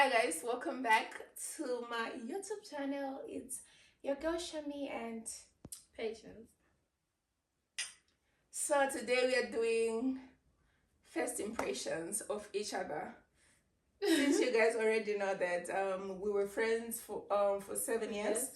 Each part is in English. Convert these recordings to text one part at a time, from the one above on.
Hi guys, welcome back to my YouTube channel. It's your girl Shami and Patience. so today we are doing first impressions of each other. Since you guys already know that we were friends for 7 years. Yes,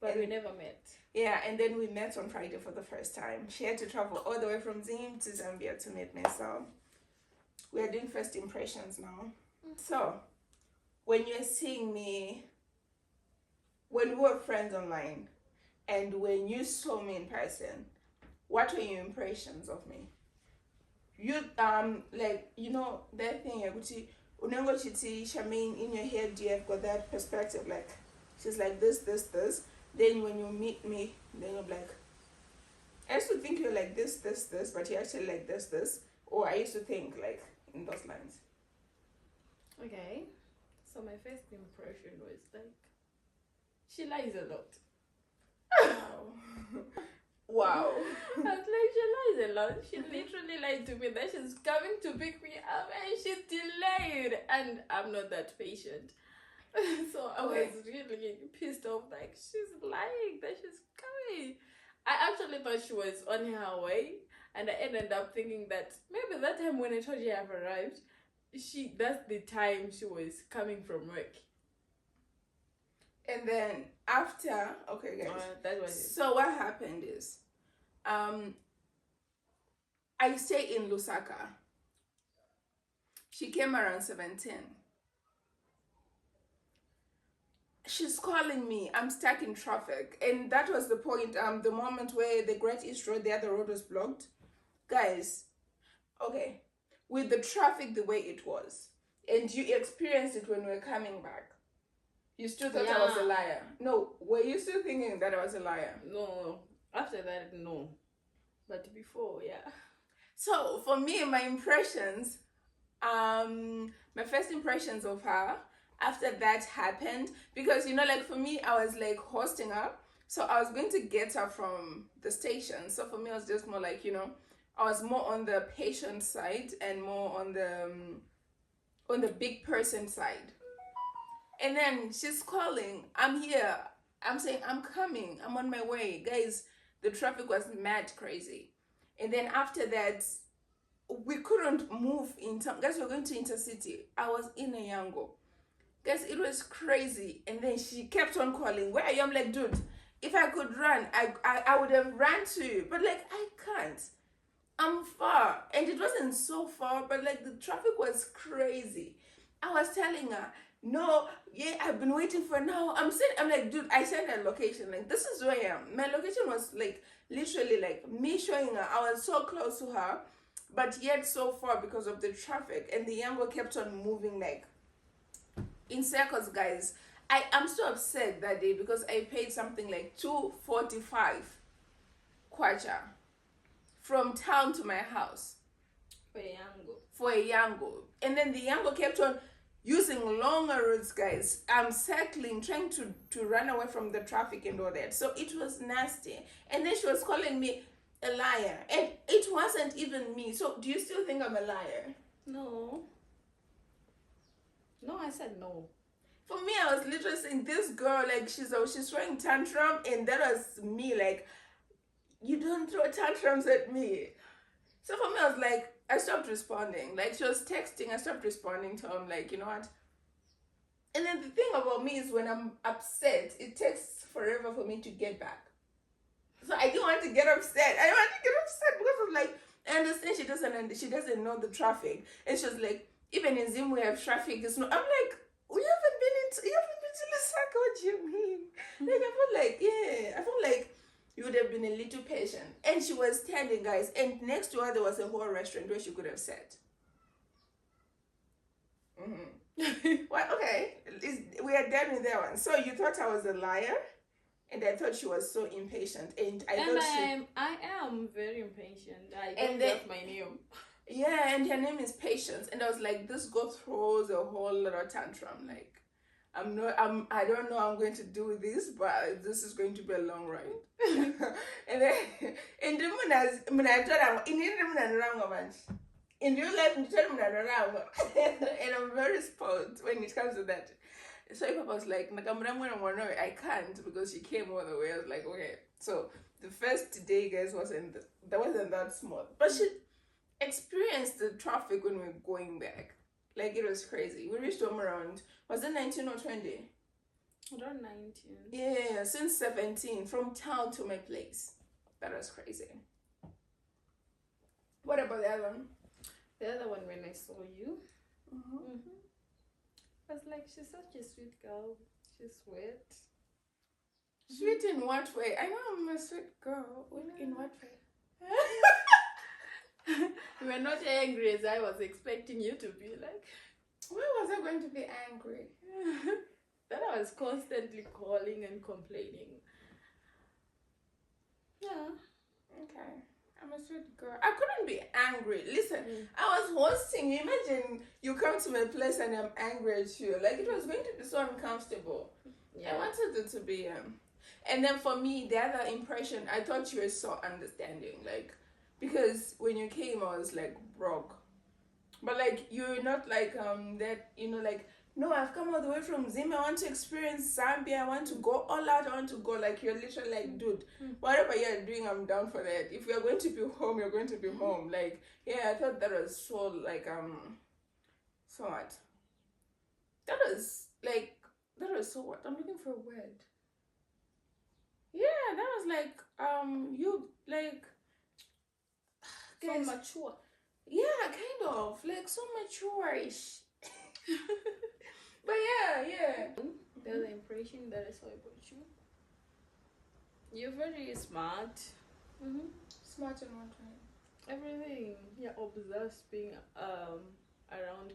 but we never met. Yeah, and then we met on Friday for the first time. She had to travel all the way from Zim to Zambia to meet me. So we are doing first impressions now. So when you're seeing me, when we were friends online, and when you saw me in person, what were your impressions of me? You like that thing Unengo Chiti Shamin in your head, you have got that perspective, like she's like this. Then when you meet me, then you're like, I used to think you're like this, but you're actually like this. Or I used to think like in those lines. Okay, so my first impression was like, she lies a lot. Wow. I was like, she lies a lot. She literally lied to me that she's coming to pick me up and she's delayed. And I'm not that patient. So I was really pissed off, like, she's lying that she's coming. I actually thought she was on her way. And I ended up thinking that maybe that time when I told you I've arrived, that's the time she was coming from work. And then after, okay guys, that was it. So what happened is, I stay in Lusaka. She came around 17. She's calling me. I'm stuck in traffic. And that was the point, the moment where the Great East Road, the other road was blocked. Guys, okay, with the traffic the way it was, and you experienced it when we were coming back, you still thought I was a liar. No, were you still thinking that I was a liar? No, after that, no. But before, yeah. So for me, my impressions, my first impressions of her after that happened, because like for me, I was like hosting her, so I was going to get her from the station. So for me, it was just more like I was more on the patient side and more on the big person side. And then she's calling, I'm here, I'm saying I'm coming, I'm on my way. Guys, the traffic was mad crazy. And then after that, we couldn't move in town. Guys, we're going to Intercity. I was in a Yango. Guys, it was crazy. And then she kept on calling, where are you? I'm like, dude, if I could run, I would have ran to you. But like, I can't. I'm far. And it wasn't so far, but like the traffic was crazy. I was telling her, no, yeah, I've been waiting for now. I'm like, dude, I sent her location. Like, this is where I am. My location was like literally like me showing her. I was so close to her, but yet so far because of the traffic. And the Yango kept on moving like in circles, guys. I'm so upset that day because I paid something like 245 kwacha from town to my house for a Yango. And then the Yango kept on using longer routes, guys. I'm circling, trying to run away from the traffic and all that. So it was nasty. And then she was calling me a liar. And it wasn't even me. So do you still think I'm a liar? No. No, I said no. For me, I was literally saying, this girl, like, she's throwing tantrum, and that was me, like, you don't throw tantrums at me. So for me, I was like, I stopped responding. Like, she was texting, I stopped responding to her. I'm like, you know what? And then the thing about me is when I'm upset, it takes forever for me to get back. So I didn't want to get upset. I didn't want to get upset because of like, I understand she doesn't know the traffic. And she was like, even in Zim we have traffic. It's not. I'm like, you haven't been to Lusaka. What do you mean? Like, I felt like you would have been a little patient. And she was standing, guys, and next to her there was a whole restaurant where she could have sat. Well, okay, we are done with that one. So you thought I was a liar, and I thought she was so impatient, and I am very impatient. I don't get my name. Yeah, and her name is Patience, and I was like, this girl throws a whole lot of tantrum. Like, I don't know I'm going to do this, but this is going to be a long ride. And then, and in real life, and I'm very spoiled when it comes to that. So if I was like, I can't because she came all the way. I was like, okay. So the first day, guys, wasn't that smooth, but she experienced the traffic when we were going back. Like, it was crazy. We reached home around, was it 19 or 20? Around 19. Yeah, since 17, from town to my place. That was crazy. What about the other one? The other one, when I saw you, Mm-hmm. I was like, she's such a sweet girl. She's sweet. Sweet in what way? I know I'm a sweet girl. In what way? You were not angry as I was expecting you to be. Like, why was I going to be angry? That I was constantly calling and complaining. Yeah. Okay. I'm a sweet girl. I couldn't be angry. Listen, I was hosting. Imagine you come to my place and I'm angry at you. Like, it was going to be so uncomfortable. Yeah. I wanted it to be and then for me, the other impression, I thought you were so understanding. Like, because when you came, I was like broke. But like, you're not like that, like, no, I've come all the way from Zim. I want to experience Zambia. I want to go all out. I want to go. Like, you're literally like, dude, whatever you're doing, I'm down for that. If you're going to be home, you're going to be home. Like, yeah, I thought that was so like so what? That was so what? I'm looking for a word. Yeah, that was like you like So mature. Yeah, kind of like so mature-ish. But yeah. The other impression that I saw about you, you're very smart. Smart in what way? Everything. You're obsessed being around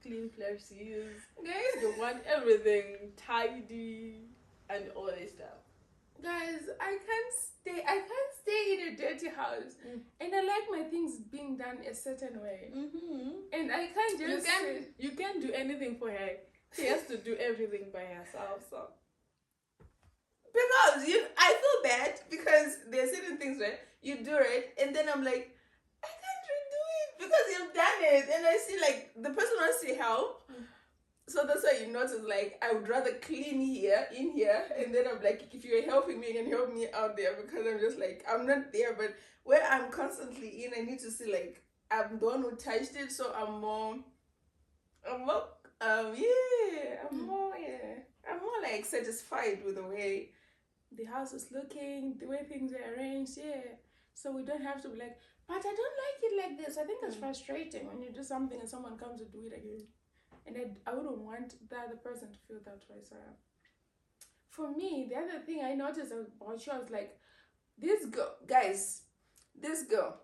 clean places. Guys, You want everything tidy and all this stuff. Guys, I can't stay in a dirty house, and I like my things being done a certain way, and I can't just you can't do anything for her. She has to do everything by herself. So because I feel bad because there are certain things where you do it, and then I'm like, I can't redo it because you've done it, and I see like the person wants to help. So that's why you notice, like, I would rather clean in here, and then I'm like, if you're helping me, you can help me out there, because I'm just like, I'm not there, but where I'm constantly in, I need to see, like, I'm the one who touched it, so I'm more like satisfied with the way the house is looking, the way things are arranged, so we don't have to be like, but I don't like it like this. I think it's frustrating when you do something and someone comes to do it again. And I wouldn't want the other person to feel that way. So for me, the other thing I noticed about you, I was like, this girl,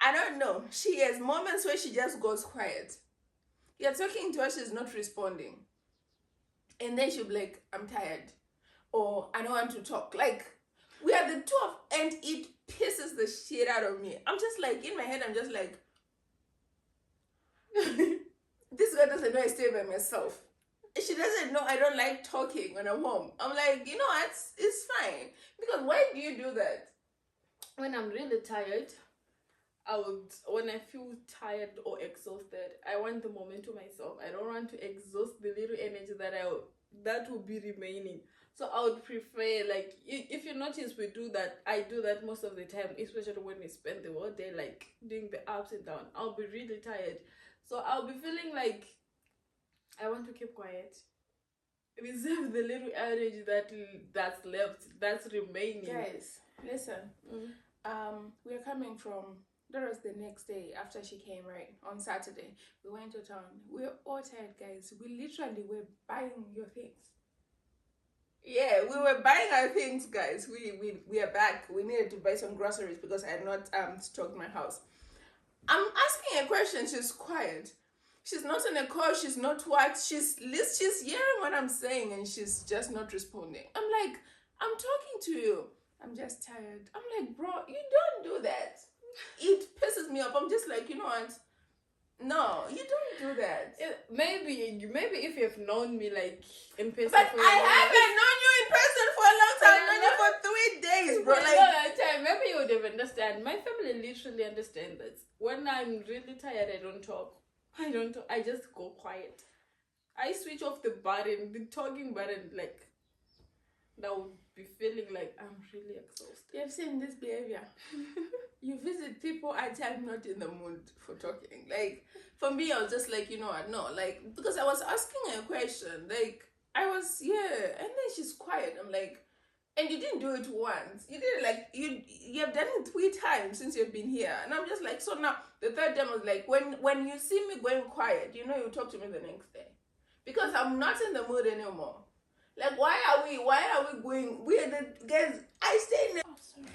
I don't know. She has moments where she just goes quiet. You're talking to her, she's not responding. And then she'll be like, I'm tired. Or I don't want to talk. Like, we are the two of, and it pisses the shit out of me. I'm just like, in my head, I'm just like, this girl doesn't know I stay by myself. She doesn't know I don't like talking when I'm home. I'm like, you know what? It's fine. Because why do you do that? when I'm really tired, when I feel tired or exhausted, I want the moment to myself. I don't want to exhaust the little energy that will be remaining. So I would prefer, like, if you notice, I do that most of the time, especially when we spend the whole day, like, doing the ups and downs. I'll be really tired. So I'll be feeling like I want to keep quiet. Reserve the little energy that's left, that's remaining. Guys, listen. We're coming from, that was the next day after she came, right? On Saturday. We went to town. We're all tired, guys. We literally were buying your things. Yeah, we were buying our things, guys. We are back. We needed to buy some groceries because I had not stocked my house. I'm asking a question. She's quiet. She's not on a call. She's not what. She's hearing what I'm saying, and she's just not responding. I'm like, I'm talking to you. I'm just tired. I'm like, bro, you don't do that. It pisses me off. I'm just like, you know what? No, you don't do that. Maybe if you've known me, like, in person. But I haven't known you in person for a long time. I've known you for 3 days, bro. Like, maybe you would believe understand. My family literally understand that. When I'm really tired, I don't talk. I just go quiet. I switch off the button, the talking button, like that would be feeling like I'm really exhausted. You've seen this behavior. You visit people at time not in the mood for talking. Like for me, I was just like, you know what, no, like because I was asking her a question, like I was and then she's quiet. I'm like, and you didn't do it once. You did it like you have done it 3 times since you've been here, and I'm just like, so now the third time was like when you see me going quiet, you talk to me the next day, because I'm not in the mood anymore. Like why are we going? We are the guys. I stay in. Oh, sorry.